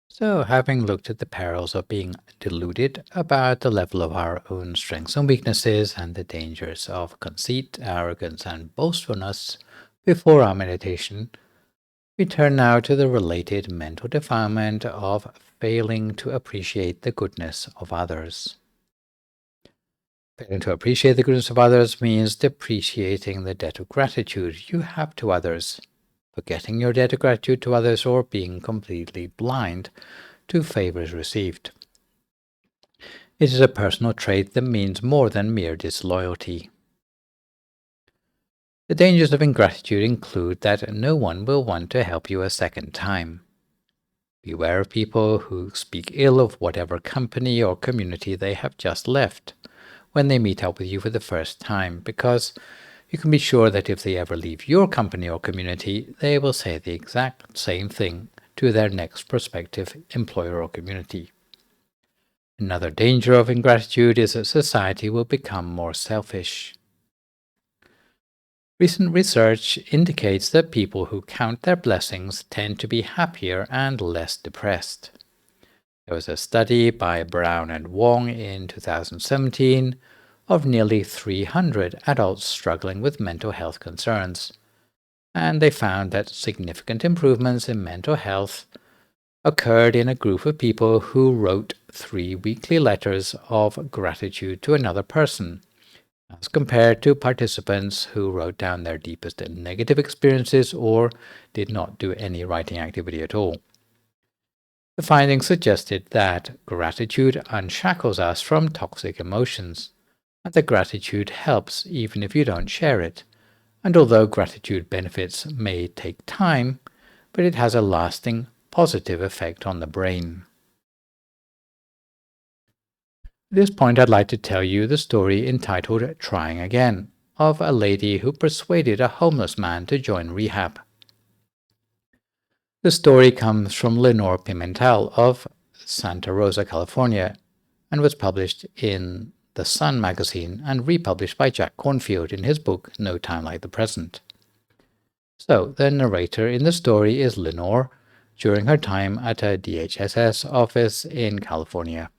So, having looked at the perils of being deluded about the level of our own strengths and weaknesses and the dangers of conceit, arrogance, and boastfulness before our meditation, we turn now to the related mental defilement of failing to appreciate the goodness of others. Failing to appreciate the goodness of others means depreciating the debt of gratitude you have to others, forgetting your debt of gratitude to others, or being completely blind to favors received. It is a personal trait that means more than mere disloyalty. The dangers of ingratitude include that no one will want to help you a second time. Beware of people who speak ill of whatever company or community they have just left when they meet up with you for the first time, because you can be sure that if they ever leave your company or community, they will say the exact same thing to their next prospective employer or community. Another danger of ingratitude is that society will become more selfish. Recent research indicates that people who count their blessings tend to be happier and less depressed. There was a study by Brown and Wong in 2017 of nearly 300 adults struggling with mental health concerns, and they found that significant improvements in mental health occurred in a group of people who wrote 3 weekly letters of gratitude to another person, as compared to participants who wrote down their deepest negative experiences or did not do any writing activity at all. The findings suggested that gratitude unshackles us from toxic emotions, and that gratitude helps even if you don't share it. And although gratitude benefits may take time, but it has a lasting positive effect on the brain. At this point, I'd like to tell you the story entitled Trying Again, of a lady who persuaded a homeless man to join rehab. The story comes from Lenore Pimentel of Santa Rosa, California, and was published in The Sun magazine and republished by Jack Cornfield in his book No Time Like the Present. So, the narrator in the story is Lenore during her time at a DHSS office in California.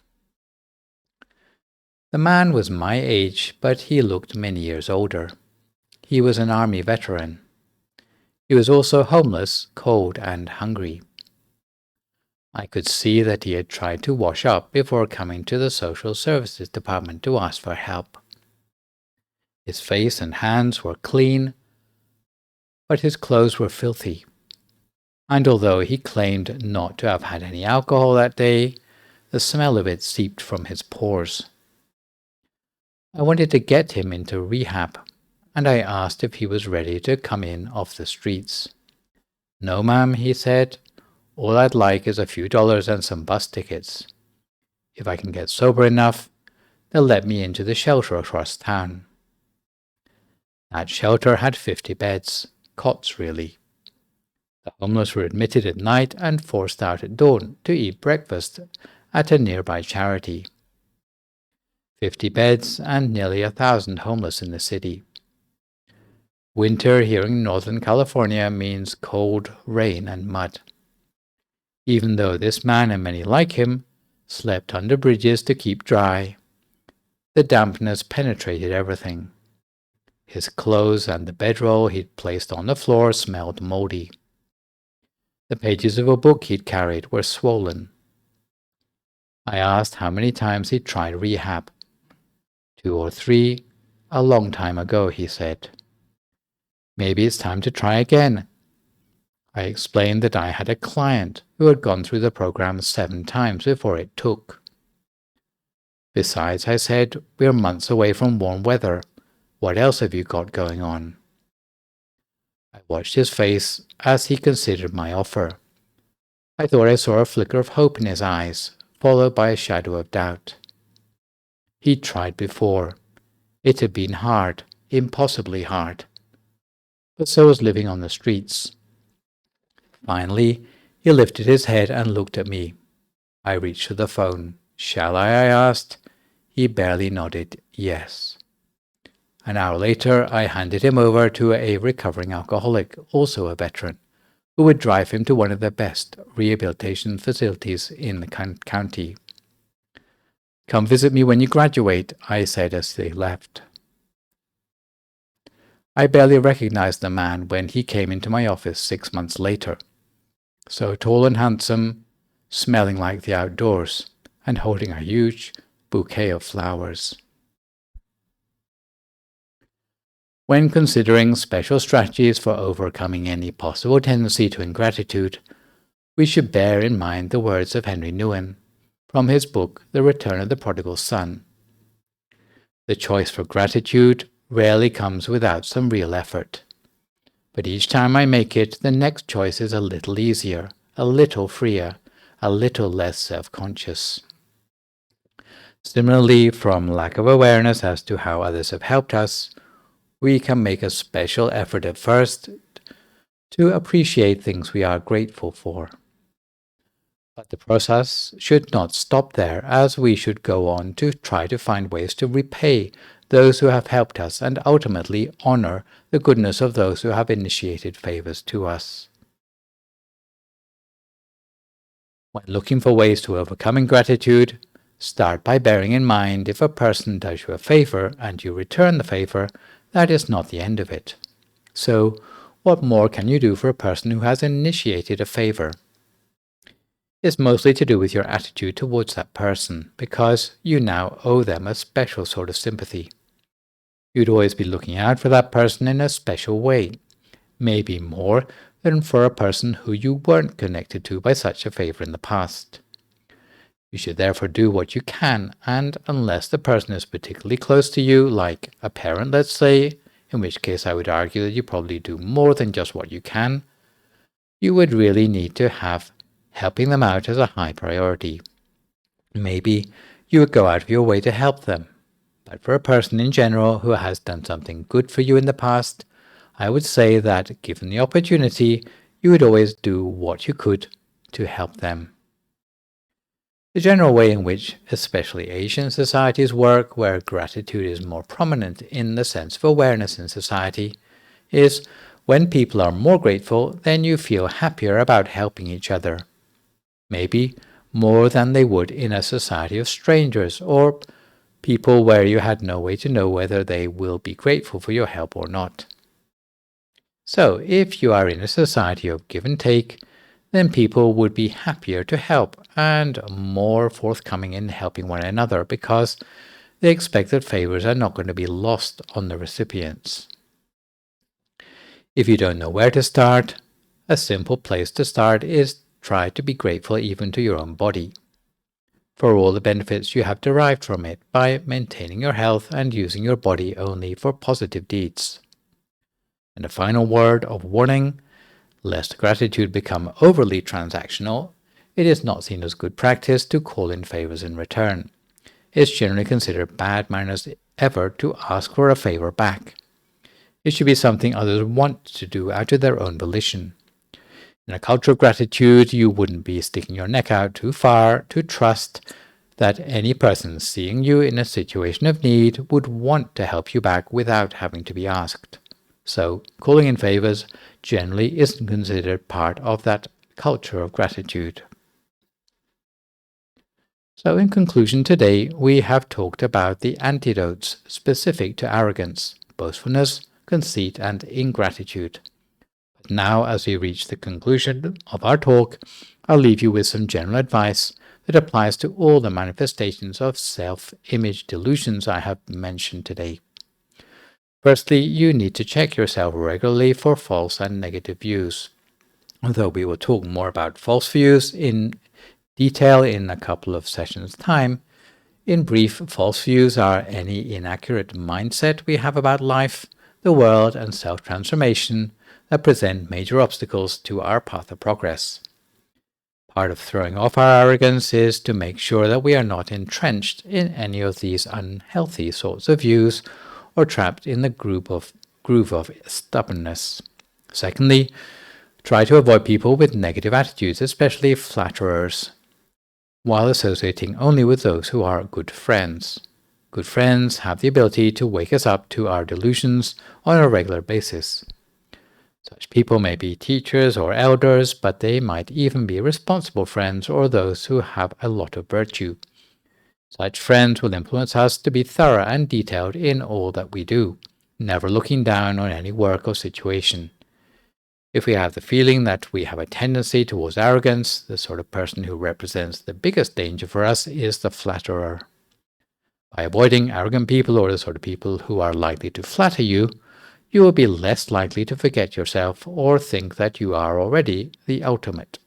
The man was my age, but he looked many years older. He was an Army veteran. He was also homeless, cold, and hungry. I could see that he had tried to wash up before coming to the social services department to ask for help. His face and hands were clean, but his clothes were filthy. And although he claimed not to have had any alcohol that day, the smell of it seeped from his pores. I wanted to get him into rehab, and I asked if he was ready to come in off the streets. "No, ma'am," he said. "All I'd like is a few dollars and some bus tickets. If I can get sober enough, they'll let me into the shelter across town." That shelter had 50 beds, cots really. The homeless were admitted at night and forced out at dawn to eat breakfast at a nearby charity. 50 beds and nearly 1,000 homeless in the city. Winter here in Northern California means cold, rain, and mud. Even though this man and many like him slept under bridges to keep dry, the dampness penetrated everything. His clothes and the bedroll he'd placed on the floor smelled moldy. The pages of a book he'd carried were swollen. I asked how many times he'd tried rehab. 2 or 3, a long time ago, he said. Maybe it's time to try again. I explained that I had a client who had gone through the program 7 times before it took. Besides, I said, we're months away from warm weather. What else have you got going on? watched his face as he considered my offer. I thought I saw a flicker of hope in his eyes, followed by a shadow of doubt. He'd tried before. It had been hard, impossibly hard. But so was living on the streets. Finally, he lifted his head and looked at me. I reached for the phone. "Shall I asked. He barely nodded yes. An hour later, I handed him over to a recovering alcoholic, also a veteran, who would drive him to one of the best rehabilitation facilities in the county. "Come visit me when you graduate," I said as they left. I barely recognized the man when he came into my office 6 months later. So tall and handsome, smelling like the outdoors, and holding a huge bouquet of flowers. When considering special strategies for overcoming any possible tendency to ingratitude, we should bear in mind the words of Henry Nouwen from his book The Return of the Prodigal Son. The choice for gratitude rarely comes without some real effort. But each time I make it, the next choice is a little easier, a little freer, a little less self-conscious. Similarly, from lack of awareness as to how others have helped us, we can make a special effort at first to appreciate things we are grateful for. But the process should not stop there, as we should go on to try to find ways to repay those who have helped us and ultimately honor the goodness of those who have initiated favors to us. When looking for ways to overcome ingratitude, start by bearing in mind if a person does you a favor and you return the favor, that is not the end of it. So, what more can you do for a person who has initiated a favor? It's mostly to do with your attitude towards that person, because you now owe them a special sort of sympathy. You'd always be looking out for that person in a special way, maybe more than for a person who you weren't connected to by such a favor in the past. You should therefore do what you can, and unless the person is particularly close to you, like a parent, let's say, in which case I would argue that you probably do more than just what you can, you would really need to have helping them out as a high priority. Maybe you would go out of your way to help them. But for a person in general who has done something good for you in the past, I would say that, given the opportunity, you would always do what you could to help them. The general way in which especially Asian societies work, where gratitude is more prominent in the sense of awareness in society, is when people are more grateful, then you feel happier about helping each other. Maybe more than they would in a society of strangers or people where you had no way to know whether they will be grateful for your help or not. So, if you are in a society of give and take, then people would be happier to help and more forthcoming in helping one another because they expect that favors are not going to be lost on the recipients. If you don't know where to start, a simple place to start is try to be grateful even to your own body, for all the benefits you have derived from it by maintaining your health and using your body only for positive deeds. And a final word of warning: lest gratitude become overly transactional, it is not seen as good practice to call in favors in return. It's generally considered bad manners ever to ask for a favor back. It should be something others want to do out of their own volition. In a culture of gratitude, you wouldn't be sticking your neck out too far to trust that any person seeing you in a situation of need would want to help you back without having to be asked. So, calling in favors generally isn't considered part of that culture of gratitude. So, in conclusion today, we have talked about the antidotes specific to arrogance, boastfulness, conceit, and ingratitude. But now, as we reach the conclusion of our talk, I'll leave you with some general advice that applies to all the manifestations of self-image delusions I have mentioned today. Firstly, you need to check yourself regularly for false and negative views. Although we will talk more about false views in detail in a couple of sessions' time, in brief, false views are any inaccurate mindset we have about life, the world, and self-transformation that present major obstacles to our path of progress. Part of throwing off our arrogance is to make sure that we are not entrenched in any of these unhealthy sorts of views or trapped in the groove of stubbornness. Secondly, try to avoid people with negative attitudes, especially flatterers, while associating only with those who are good friends. Good friends have the ability to wake us up to our delusions on a regular basis. Such people may be teachers or elders, but they might even be responsible friends or those who have a lot of virtue. Such friends will influence us to be thorough and detailed in all that we do, never looking down on any work or situation. If we have the feeling that we have a tendency towards arrogance, the sort of person who represents the biggest danger for us is the flatterer. By avoiding arrogant people or the sort of people who are likely to flatter you, you will be less likely to forget yourself or think that you are already the ultimate.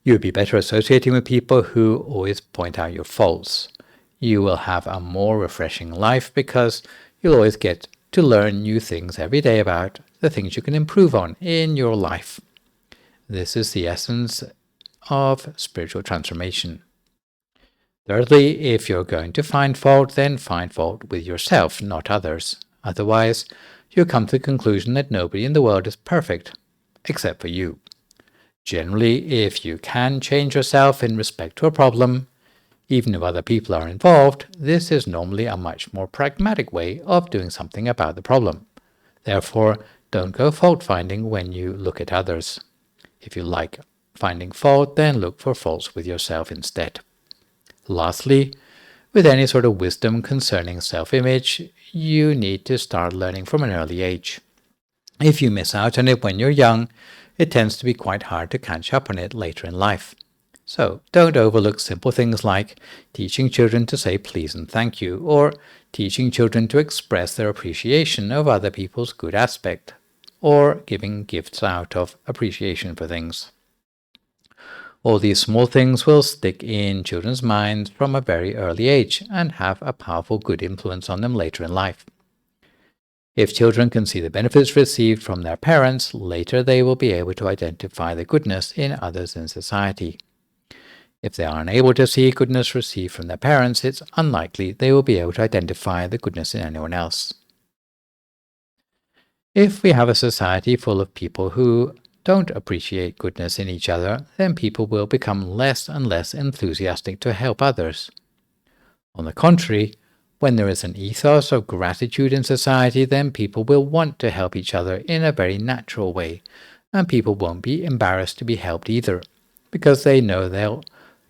You will be better associating with people who always point out your faults. You will have a more refreshing life because you'll always get to learn new things every day about the things you can improve on in your life. This is the essence of spiritual transformation. Thirdly, if you're going to find fault, then find fault with yourself, not others. Otherwise, you'll come to the conclusion that nobody in the world is perfect, except for you. Generally, if you can change yourself in respect to a problem, even if other people are involved, this is normally a much more pragmatic way of doing something about the problem. Therefore, don't go fault-finding when you look at others. If you like finding fault, then look for faults with yourself instead. Lastly, with any sort of wisdom concerning self-image, you need to start learning from an early age. If you miss out on it when you're young, it tends to be quite hard to catch up on it later in life. So don't overlook simple things like teaching children to say please and thank you, or teaching children to express their appreciation of other people's good aspect, or giving gifts out of appreciation for things. All these small things will stick in children's minds from a very early age and have a powerful good influence on them later in life. If children can see the benefits received from their parents, later they will be able to identify the goodness in others in society. If they are unable to see goodness received from their parents, it's unlikely they will be able to identify the goodness in anyone else. If we have a society full of people who don't appreciate goodness in each other, then people will become less and less enthusiastic to help others. On the contrary, when there is an ethos of gratitude in society, then people will want to help each other in a very natural way, and people won't be embarrassed to be helped either, because they know they'll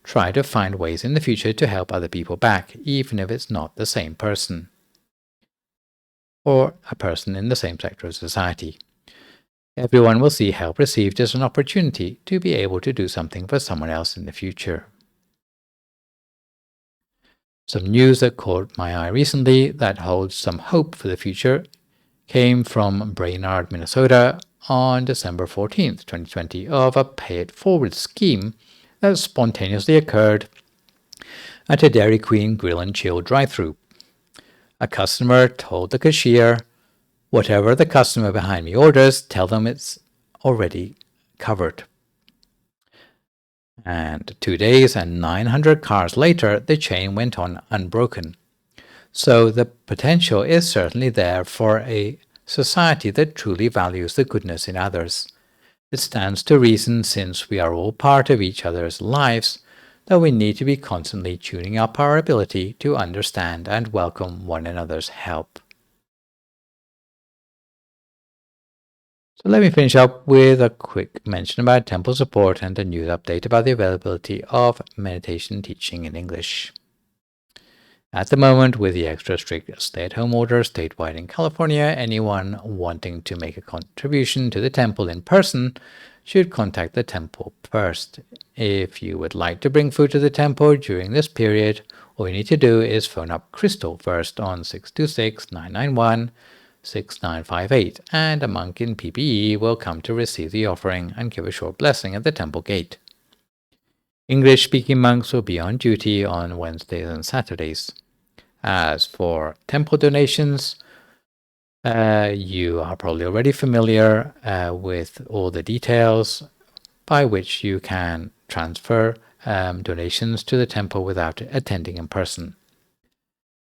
try to find ways in the future to help other people back, even if it's not the same person or a person in the same sector of society. Everyone will see help received as an opportunity to be able to do something for someone else in the future. Some news that caught my eye recently that holds some hope for the future came from Brainerd, Minnesota on December 14th, 2020, of a pay-it-forward scheme that spontaneously occurred at a Dairy Queen Grill and Chill drive-thru. A customer told the cashier, "Whatever the customer behind me orders, tell them it's already covered." And 2 days and 900 cars later, the chain went on unbroken. So the potential is certainly there for a society that truly values the goodness in others. It stands to reason, since we are all part of each other's lives, that we need to be constantly tuning up our ability to understand and welcome one another's help. So let me finish up with a quick mention about temple support and a news update about the availability of meditation teaching in English. At the moment, with the extra strict stay-at-home order statewide in California, anyone wanting to make a contribution to the temple in person should contact the temple first. If you would like to bring food to the temple during this period, all you need to do is phone up Crystal first on 626-991-6958, and a monk in PPE will come to receive the offering and give a short blessing at the temple gate. English-speaking monks will be on duty on Wednesdays and Saturdays. As for temple donations, You are probably already familiar with all the details by which you can transfer donations to the temple without attending in person.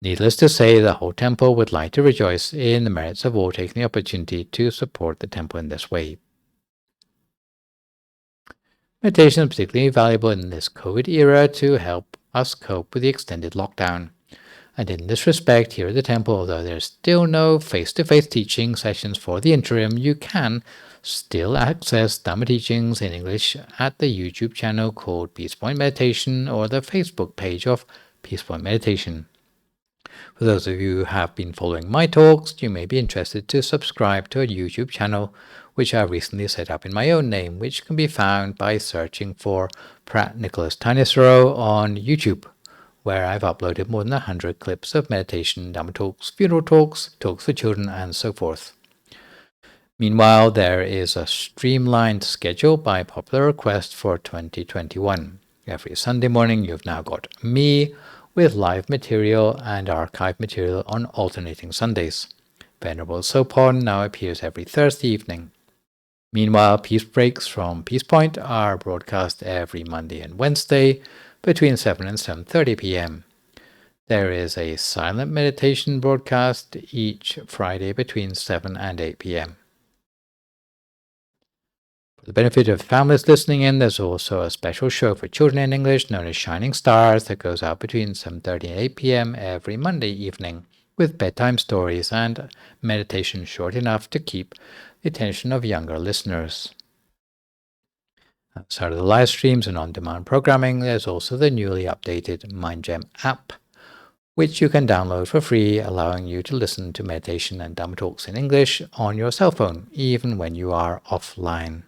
Needless to say, the whole temple would like to rejoice in the merits of all taking the opportunity to support the temple in this way. Meditation is particularly valuable in this COVID era to help us cope with the extended lockdown. And in this respect, here at the temple, although there's still no face-to-face teaching sessions for the interim, you can still access Dhamma teachings in English at the YouTube channel called Peace Point Meditation or the Facebook page of Peace Point Meditation. For those of you who have been following my talks, you may be interested to subscribe to a YouTube channel which I recently set up in my own name, which can be found by searching for Phra Nicholas Thanissaro on YouTube, where I've uploaded more than 100 clips of meditation, Dhamma talks, funeral talks, talks for children, and so forth. Meanwhile, there is a streamlined schedule by popular request for 2021. Every Sunday morning, you've now got me with live material and archive material on alternating Sundays. Venerable Sopon now appears every Thursday evening. Meanwhile, Peace Breaks from Peace Point are broadcast every Monday and Wednesday between 7 and 7:30 p.m. There is a silent meditation broadcast each Friday between 7 and 8 p.m. For the benefit of families listening in, there's also a special show for children in English known as Shining Stars that goes out between 7:30 and 8 p.m. every Monday evening with bedtime stories and meditation short enough to keep the attention of younger listeners. Outside of the live streams and on-demand programming, there's also the newly updated MindGem app, which you can download for free, allowing you to listen to meditation and Dhamma talks in English on your cell phone, even when you are offline.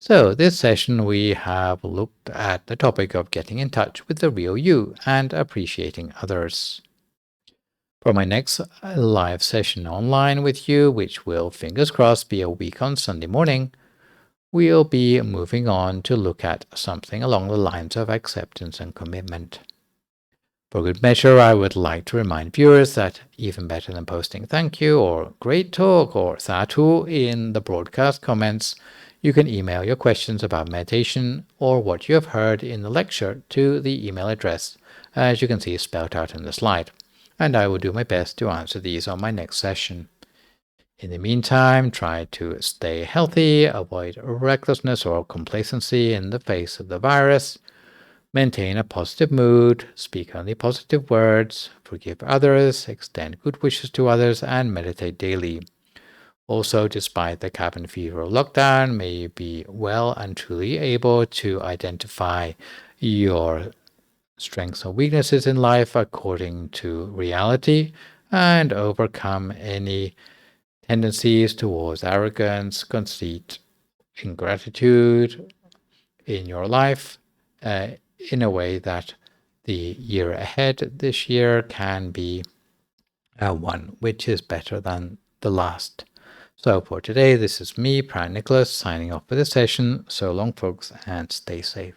So this session we have looked at the topic of getting in touch with the real you and appreciating others. For my next live session online with you, which will, fingers crossed, be a week on Sunday morning, we'll be moving on to look at something along the lines of acceptance and commitment. For good measure, I would like to remind viewers that even better than posting thank you or great talk or sadhu in the broadcast comments, you can email your questions about meditation or what you have heard in the lecture to the email address, as you can see spelled out in the slide, and I will do my best to answer these on my next session. In the meantime, try to stay healthy, avoid recklessness or complacency in the face of the virus, maintain a positive mood, speak only positive words, forgive others, extend good wishes to others, and meditate daily. Also, despite the cabin fever lockdown, may you be well and truly able to identify your strengths or weaknesses in life according to reality and overcome any tendencies towards arrogance, conceit, ingratitude in your life in a way that the year ahead this year can be one which is better than the last. So for today, this is me, Phra Nicholas, signing off for this session. So long, folks, and stay safe.